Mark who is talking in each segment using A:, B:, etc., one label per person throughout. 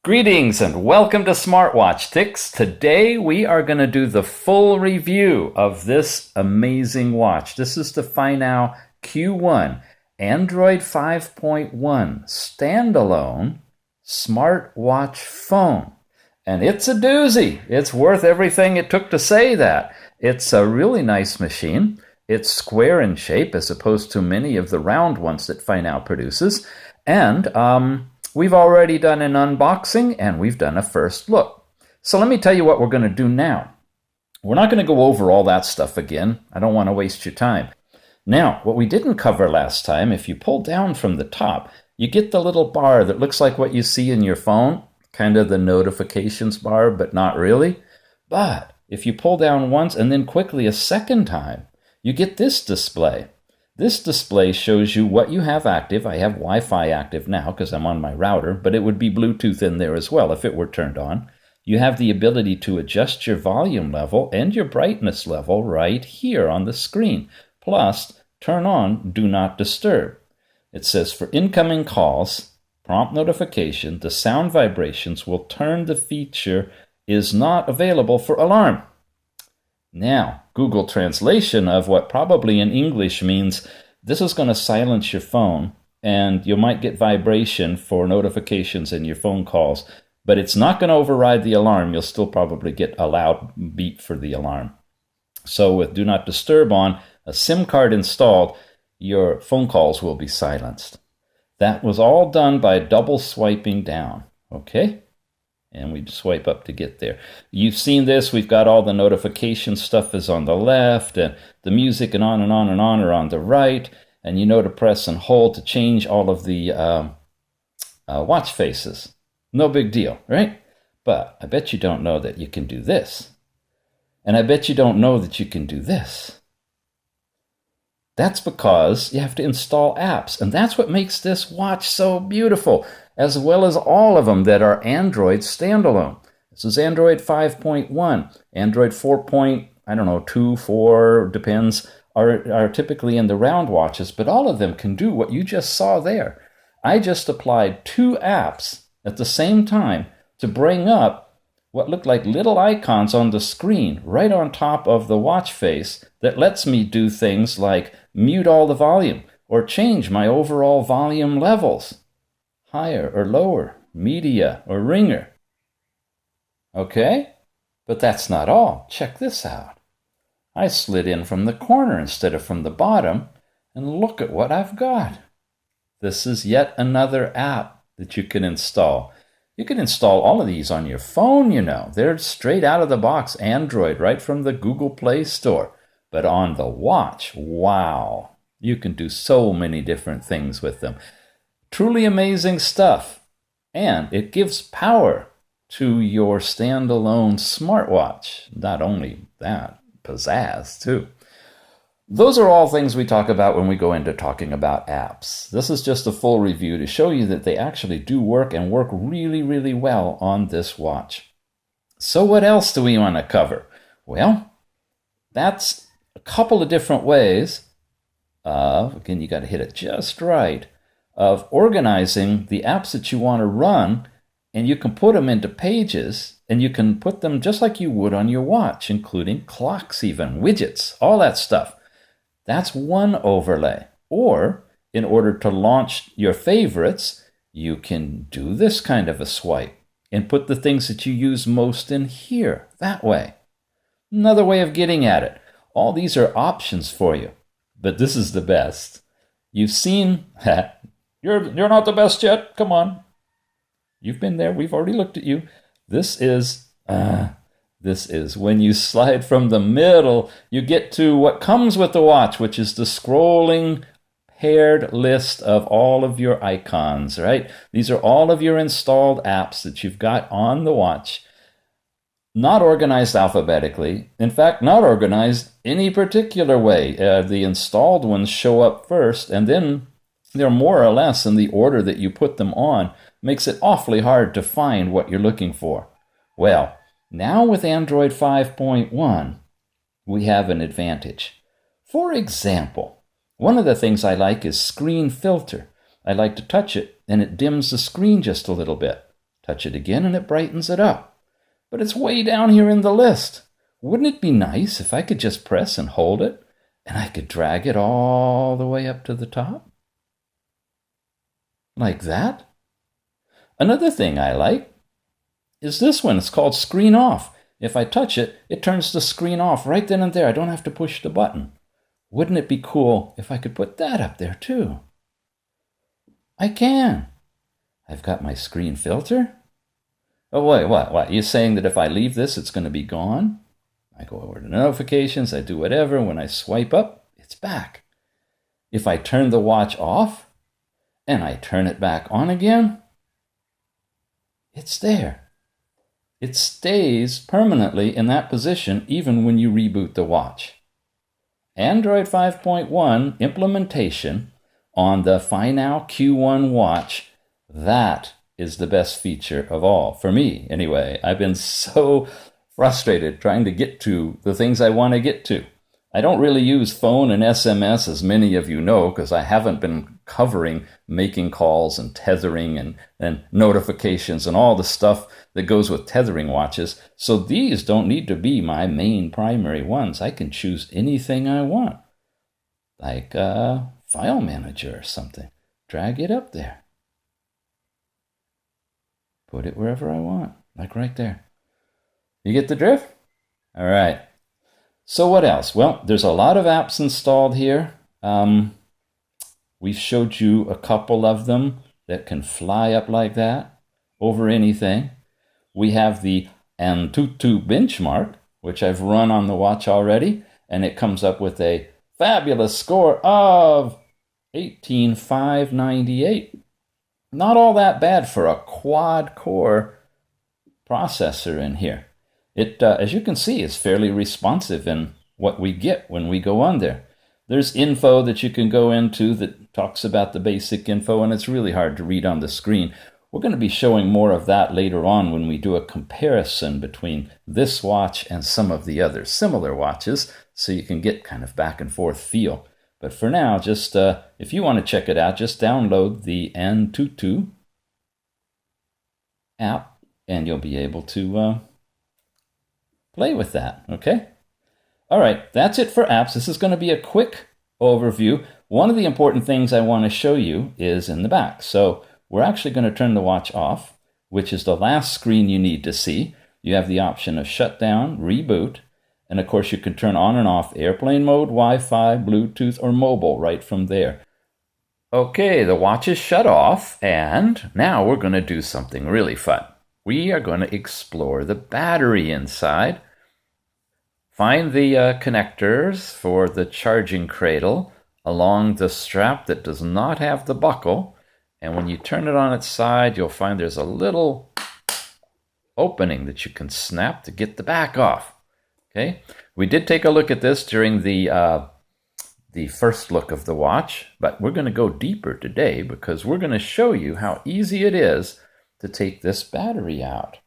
A: Greetings and welcome to Smartwatch Ticks. Today we are going to do the full review of this amazing watch. This is the FINOW Q1 Android 5.1 standalone smartwatch phone. And it's a doozy. It's worth everything it took to say that. It's a really nice machine. It's square in shape as opposed to many of the round ones that FINOW produces. And we've already done an unboxing and we've done a first look. So let me tell you what we're going to do now. We're not going to go over all that stuff again. I don't want to waste your time. Now, what we didn't cover last time, if you pull down from the top, you get the little bar that looks like what you see in your phone, kind of the notifications bar, but not really. But if you pull down once and then quickly a second time, you get this display. This display shows you what you have active. I have Wi-Fi active now because I'm on my router, but it would be Bluetooth in there as well if it were turned on. You have the ability to adjust your volume level and your brightness level right here on the screen. Plus, turn on Do Not Disturb. It says for incoming calls, prompt notification, the sound vibrations will turn the feature is not available for alarm. Now, Google translation of what probably in English means this is going to silence your phone and you might get vibration for notifications and your phone calls, but it's not going to override the alarm. You'll still probably get a loud beep for the alarm. So with Do Not Disturb on, a SIM card installed, your phone calls will be silenced. That was all done by double swiping down, okay? And we swipe up to get there. You've seen this. We've got all the notification stuff is on the left, and the music and on and on and on are on the right. And you know to press and hold to change all of the watch faces. No big deal, right? But I bet you don't know that you can do this. And I bet you don't know that you can do this. That's because you have to install apps. And that's what makes this watch so beautiful, as well as all of them that are Android standalone. This is Android 5.1. Android 4.2, 4, depends, are typically in the round watches, but all of them can do what you just saw there. I just applied 2 apps at the same time to bring up what looked like little icons on the screen right on top of the watch face that lets me do things like mute all the volume or change my overall volume levels. Higher or lower, media or ringer. Okay? But that's not all. Check this out. I slid in from the corner instead of from the bottom, and look at what I've got. This is yet another app that you can install. You can install all of these on your phone, you know. They're straight out of the box, Android, right from the Google Play Store. But on the watch, wow, you can do so many different things with them. Truly amazing stuff. And it gives power to your standalone smartwatch. Not only that, pizzazz too. Those are all things we talk about when we go into talking about apps. This is just a full review to show you that they actually do work and work really, really well on this watch. So what else do we want to cover? Well, that's a couple of different ways of, again, you got to hit it just right, of organizing the apps that you want to run, and you can put them into pages, and you can put them just like you would on your watch, including clocks even, widgets, all that stuff. That's one overlay. Or, in order to launch your favorites, you can do this kind of a swipe and put the things that you use most in here, that way. Another way of getting at it. All these are options for you, but this is the best. You've seen, you're not the best yet, come on. You've been there, we've already looked at you. This is when you slide from the middle, you get to what comes with the watch, which is the scrolling paired list of all of your icons, right? These are all of your installed apps that you've got on the watch. Not organized alphabetically. In fact, not organized any particular way. The installed ones show up first, and then they're more or less in the order that you put them on. Makes it awfully hard to find what you're looking for. Well, now with Android 5.1, we have an advantage. For example, one of the things I like is screen filter. I like to touch it, and it dims the screen just a little bit. Touch it again and it brightens it up. But it's way down here in the list. Wouldn't it be nice if I could just press and hold it and I could drag it all the way up to the top? Like that? Another thing I like is this one. It's called Screen Off. If I touch it, it turns the screen off right then and there. I don't have to push the button. Wouldn't it be cool if I could put that up there too? I can. I've got my screen filter. Oh, wait, what? You're saying that if I leave this, it's going to be gone? I go over to notifications, I do whatever. When I swipe up, it's back. If I turn the watch off and I turn it back on again, it's there. It stays permanently in that position even when you reboot the watch. Android 5.1 implementation on the FINOW Q1 watch, that is the best feature of all. For me, anyway. I've been so frustrated trying to get to the things I want to get to. I don't really use phone and SMS, as many of you know, because I haven't been covering making calls and tethering and notifications and all the stuff that goes with tethering watches. So these don't need to be my main primary ones. I can choose anything I want, like a file manager or something. Drag it up there. Put it wherever I want, like right there. You get the drift? All right. So what else? Well, there's a lot of apps installed here. We've showed you a couple of them that can fly up like that over anything. We have the M22 Benchmark, which I've run on the watch already, and it comes up with a fabulous score of 18,598. Not all that bad for a quad-core processor in here. It, as you can see, is fairly responsive in what we get when we go on there. There's info that you can go into that talks about the basic info, and it's really hard to read on the screen. We're going to be showing more of that later on when we do a comparison between this watch and some of the other similar watches, so you can get kind of back and forth feel. But for now, just if you want to check it out, just download the M22 app, and you'll be able to play with that, okay? All right, that's it for apps. This is going to be a quick overview. One of the important things I want to show you is in the back. So we're actually going to turn the watch off, which is the last screen you need to see. You have the option of shutdown, reboot, and of course you can turn on and off airplane mode, Wi-Fi, Bluetooth, or mobile right from there. Okay, the watch is shut off, and now we're going to do something really fun. We are going to explore the battery inside. Find the connectors for the charging cradle along the strap that does not have the buckle. And when you turn it on its side, you'll find there's a little opening that you can snap to get the back off. Okay, we did take a look at this during the first look of the watch, but we're going to go deeper today because we're going to show you how easy it is to take this battery out.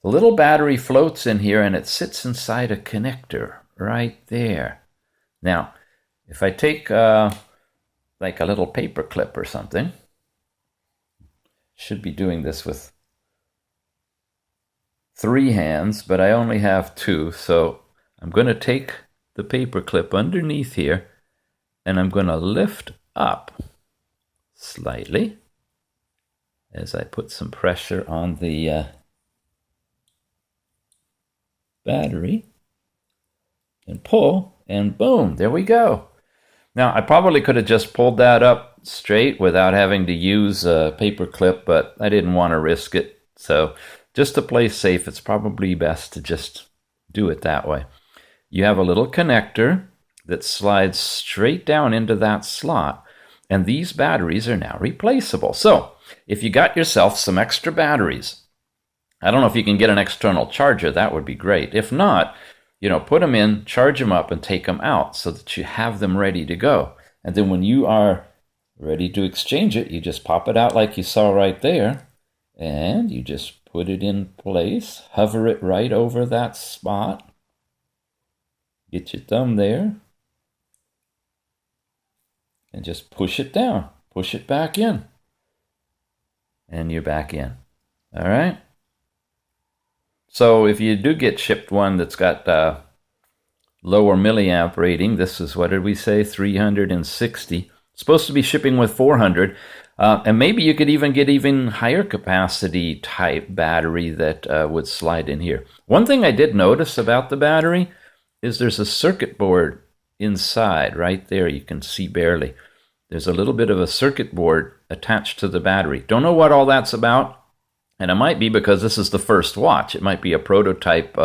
A: The little battery floats in here and it sits inside a connector right there. Now, if I take like a little paper clip or something, should be doing this with 3 hands, but I only have 2, so I'm going to take the paper clip underneath here and I'm going to lift up slightly as I put some pressure on the battery and pull, and boom, there we go. Now, I probably could have just pulled that up straight without having to use a paper clip, but I didn't want to risk it. So just to play safe, it's probably best to just do it that way. You have a little connector that slides straight down into that slot, and these batteries are now replaceable. So if you got yourself some extra batteries, I don't know if you can get an external charger, that would be great. If not, put them in, charge them up, and take them out so that you have them ready to go. And then when you are ready to exchange it, you just pop it out like you saw right there, and you just put it in place, hover it right over that spot, get your thumb there, and just push it down, push it back in, and you're back in. All right. So if you do get shipped one that's got lower milliamp rating, this is, what did we say, 360. It's supposed to be shipping with 400. And maybe you could even get even higher capacity type battery that would slide in here. One thing I did notice about the battery is there's a circuit board inside right there. You can see barely. There's a little bit of a circuit board attached to the battery. Don't know what all that's about. And it might be because this is the first watch. It might be a prototype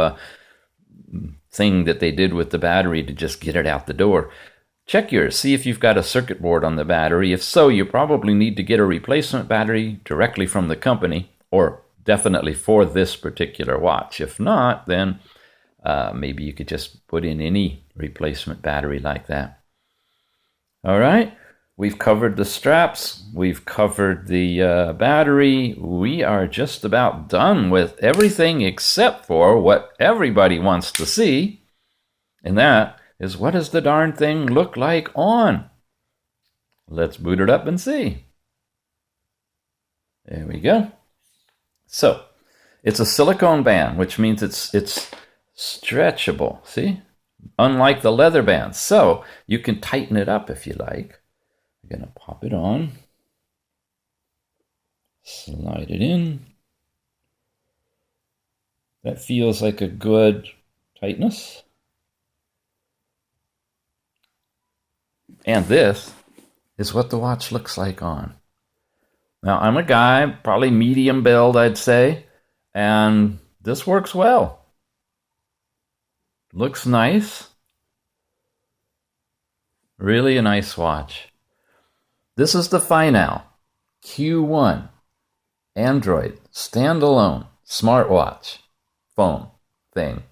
A: thing that they did with the battery to just get it out the door. Check yours. See if you've got a circuit board on the battery. If so, you probably need to get a replacement battery directly from the company, or definitely for this particular watch. If not, then maybe you could just put in any replacement battery like that. All right. We've covered the straps, we've covered the battery. We are just about done with everything except for what everybody wants to see, and that is, what does the darn thing look like on? Let's boot it up and see. There we go. So, it's a silicone band, which means it's stretchable, see? Unlike the leather bands. So, you can tighten it up if you like. I'm going to pop it on, slide it in. That feels like a good tightness. And this is what the watch looks like on. Now, I'm a guy, probably medium build, I'd say, and this works well. Looks nice. Really a nice watch. This is the FINOW Q1 Android standalone smartwatch phone thing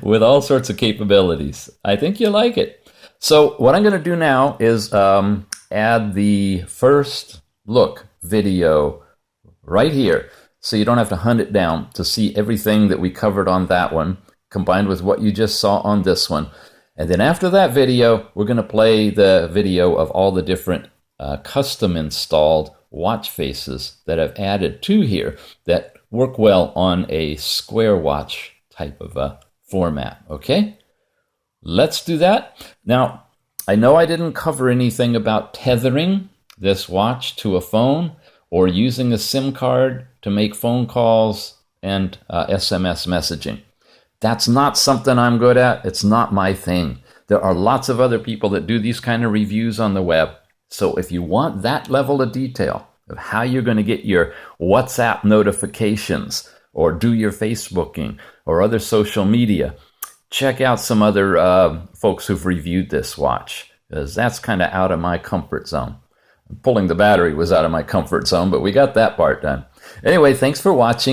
A: with all sorts of capabilities. I think you'll like it. So what I'm going to do now is add the first look video right here, so you don't have to hunt it down to see everything that we covered on that one combined with what you just saw on this one. And then after that video, we're going to play the video of all the different custom installed watch faces that I've added to here that work well on a square watch type of a format. Okay, let's do that. Now, I know I didn't cover anything about tethering this watch to a phone or using a SIM card to make phone calls and SMS messaging. That's not something I'm good at. It's not my thing. There are lots of other people that do these kind of reviews on the web. So if you want that level of detail of how you're going to get your WhatsApp notifications or do your Facebooking or other social media, check out some other folks who've reviewed this watch, because that's kind of out of my comfort zone. Pulling the battery was out of my comfort zone, but we got that part done. Anyway, thanks for watching.